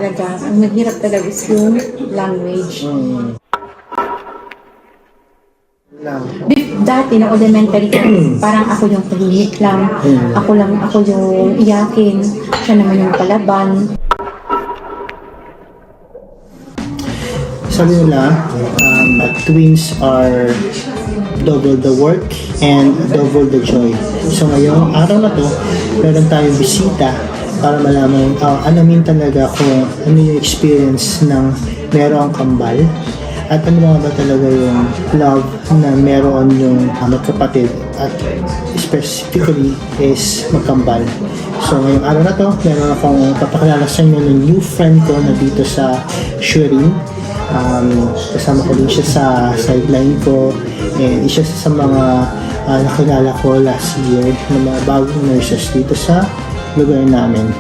Talaga, ang mahirap talaga is yung language. Dati na elementary parang ako yung tahimik lang. Ako yung iyakin. Siya naman yung palaban. Sabi nila, twins are double the work and double the joy. So ngayong araw na to, meron tayong bisita para malaman, alamin talaga kung ano yung experience ng merong kambal at ano nga ba talaga yung love na meron yung magkapatid at specifically is magkambal. So ngayong araw na to, meron akong papakilala sa inyo ng new friend ko na dito sa Schwerin. Kasama ko din siya sa sideline ko and isa sa mga nakilala ko last year ng mga bagong nurses dito sa lugar namin.